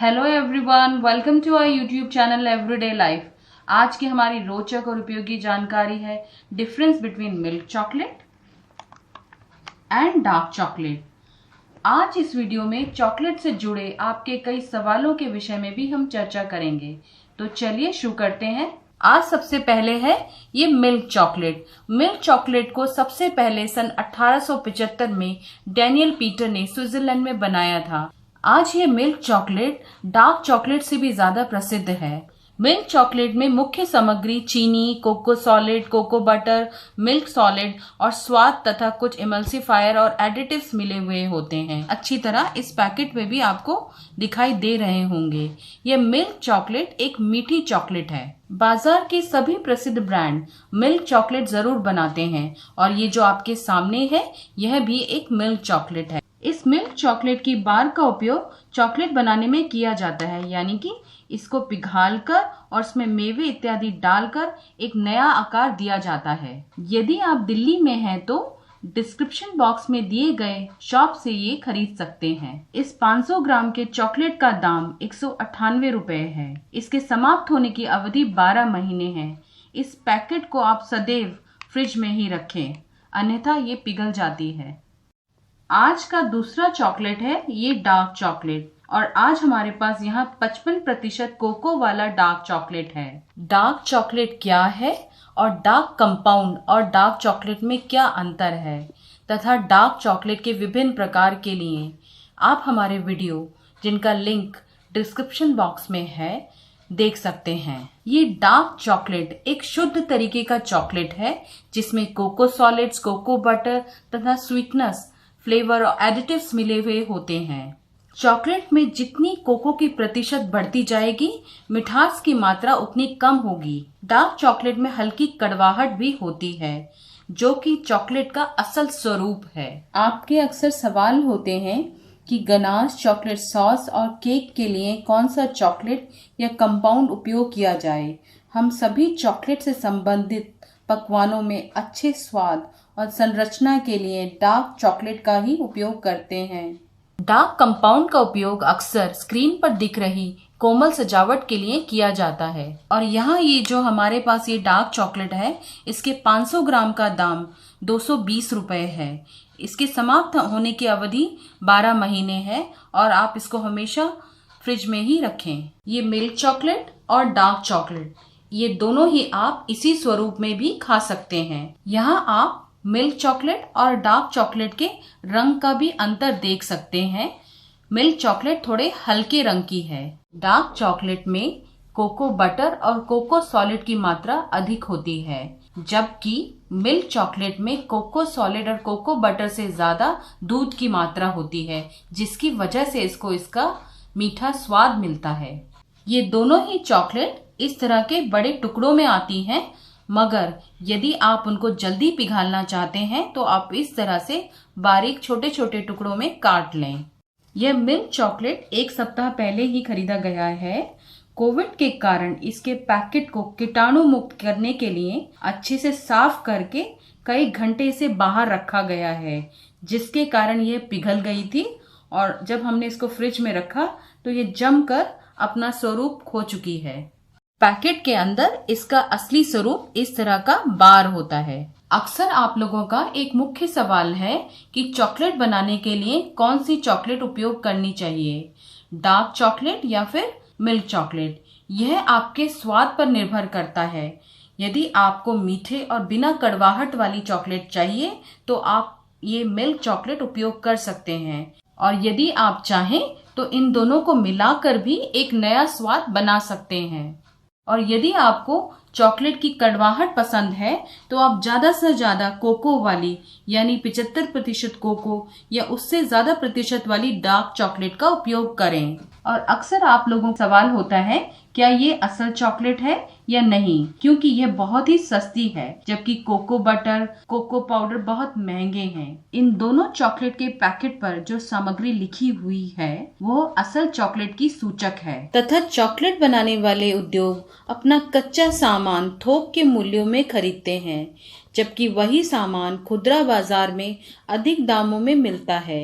Hello everyone, welcome to our YouTube channel everyday life. आज की हमारी रोचक और उपयोगी जानकारी है difference between milk chocolate and dark chocolate. आज इस वीडियो में चॉकलेट से जुड़े आपके कई सवालों के विषय में भी हम चर्चा करेंगे। तो चलिए शुरू करते हैं। आज सबसे पहले है ये मिल्क चॉकलेट। मिल्क चॉकलेट को सबसे पहले सन 1875 में डैनियल पीटर ने स्विट्जरलैंड में बनाया था। आज ये मिल्क चॉकलेट डार्क चॉकलेट से भी ज्यादा प्रसिद्ध है। मिल्क चॉकलेट में मुख्य सामग्री चीनी, cocoa solid, cocoa butter, milk solid और स्वाद तथा कुछ इमल्सिफायर और एडिटिव्स मिले हुए होते हैं। अच्छी तरह इस पैकेट में भी आपको दिखाई दे रहे होंगे। ये मिल्क चॉकलेट एक मीठी चॉकलेट है। बाजार के सभी प्रसिद्ध ब्रांड मिल्क चॉकलेट जरूर बनाते हैं और ये जो आपके सामने है यह भी एक मिल्क चॉकलेट है। इस मिल्क चॉकलेट की बार का उपयोग चॉकलेट बनाने में किया जाता है, यानी कि इसको पिघालकर और इसमें मेवे इत्यादि डालकर एक नया आकार दिया जाता है। यदि आप दिल्ली में हैं तो डिस्क्रिप्शन बॉक्स में दिए गए शॉप से ये खरीद सकते हैं। इस 500 ग्राम के चॉकलेट का दाम 198 रुपए है। इसके समाप्त होने की अवधि 12 महीने है। इस पैकेट को आप सदैव फ्रिज में ही रखें, अन्यथा ये पिघल जाती है। आज का दूसरा चॉकलेट है ये डार्क चॉकलेट और आज हमारे पास यहाँ 55% कोको वाला डार्क चॉकलेट है। डार्क चॉकलेट क्या है और डार्क कंपाउंड और डार्क चॉकलेट में क्या अंतर है तथा डार्क चॉकलेट के विभिन्न प्रकार के लिए आप हमारे वीडियो जिनका लिंक डिस्क्रिप्शन बॉक्स में है देख सकते हैं। ये डार्क चॉकलेट एक शुद्ध तरीके का चॉकलेट है जिसमें कोको सॉलिड्स, कोको बटर तथा स्वीटनेस, फ्लेवर और एडिटिव्स मिले हुए होते हैं। चॉकलेट में जितनी कोको की प्रतिशत बढ़ती जाएगी, मिठास की मात्रा उतनी कम होगी। डार्क चॉकलेट में हल्की कड़वाहट भी होती है, जो कि चॉकलेट का असल स्वरूप है। आपके अक्सर सवाल होते हैं कि गनाश, चॉकलेट सॉस और केक के लिए कौन सा चॉकलेट या कंपाउंड उपयोग किया जाए। हम सभी चॉकलेट से संबंधित पकवानों में अच्छे स्वाद और संरचना के लिए डार्क चॉकलेट का ही उपयोग करते हैं। डार्क कंपाउंड का उपयोग अक्सर स्क्रीन पर दिख रही कोमल सजावट के लिए किया जाता है। और यहाँ ये जो हमारे पास ये डार्क चॉकलेट है, इसके 500 ग्राम का दाम 220 रुपए है। इसके समाप्त होने की अवधि 12 महीने है और आप इसको हमेशा फ्रिज में ही रखें। ये मिल्क चॉकलेट और डार्क चॉकलेट ये दोनों ही आप इसी स्वरूप में भी खा सकते हैं। यहाँ आप मिल्क चॉकलेट और डार्क चॉकलेट के रंग का भी अंतर देख सकते हैं। मिल्क चॉकलेट थोड़े हल्के रंग की है। डार्क चॉकलेट में कोको बटर और कोको सॉलिड की मात्रा अधिक होती है, जबकि मिल्क चॉकलेट में कोको सॉलिड और कोको बटर से ज्यादा दूध की मात्रा होती है, जिसकी वजह से इसको इसका मीठा स्वाद मिलता है। ये दोनों ही चॉकलेट इस तरह के बड़े टुकड़ों में आती हैं, मगर यदि आप उनको जल्दी पिघालना चाहते हैं तो आप इस तरह से बारीक छोटे छोटे टुकड़ों में काट लें। यह मिल्क चॉकलेट 1 सप्ताह पहले ही खरीदा गया है। कोविड के कारण इसके पैकेट को कीटाणु मुक्त करने के लिए अच्छे से साफ करके कई घंटे से बाहर रखा गया है, जिसके कारण यह पिघल गई थी और जब हमने इसको फ्रिज में रखा तो ये जमकर अपना स्वरूप खो चुकी है। पैकेट के अंदर इसका असली स्वरूप इस तरह का बार होता है। अक्सर आप लोगों का एक मुख्य सवाल है कि चॉकलेट बनाने के लिए कौन सी चॉकलेट उपयोग करनी चाहिए, डार्क चॉकलेट या फिर मिल्क चॉकलेट। यह आपके स्वाद पर निर्भर करता है। यदि आपको मीठे और बिना कड़वाहट वाली चॉकलेट चाहिए तो आप ये मिल्क चॉकलेट उपयोग कर सकते हैं, और यदि आप चाहें तो इन दोनों को मिलाकर भी एक नया स्वाद बना सकते हैं। और यदि आपको चॉकलेट की कड़वाहट पसंद है तो आप ज्यादा से ज्यादा कोको वाली यानी 75% कोको या उससे ज्यादा प्रतिशत वाली डार्क चॉकलेट का उपयोग करें। और अक्सर आप लोगों को सवाल होता है क्या ये असल चॉकलेट है या नहीं, क्योंकि यह बहुत ही सस्ती है, जबकि कोको बटर, कोको पाउडर बहुत महंगे हैं। इन दोनों चॉकलेट के पैकेट पर जो सामग्री लिखी हुई है वो असल चॉकलेट की सूचक है, तथा चॉकलेट बनाने वाले उद्योग अपना कच्चा सामान थोक के मूल्यों में खरीदते हैं, जबकि वही सामान खुदरा बाजार में अधिक दामों में मिलता है।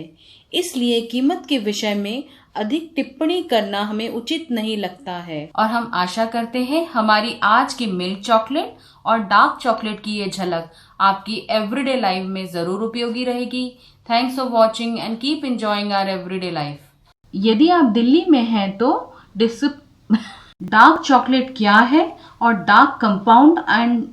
इसलिए कीमत के विषय में अधिक टिप्पणी करना हमें उचित नहीं लगता है। और हम आशा करते हैं हमारी आज की मिल्क चॉकलेट और डार्क चॉकलेट की ये झलक आपकी एवरीडे लाइफ में जरूर उपयोगी रहेगी। Thanks for watching and keep enjoying our everyday life. यदि आप दिल्ली में हैं तो डार्क चॉकलेट क्या है और डार्क कंपाउंड एंड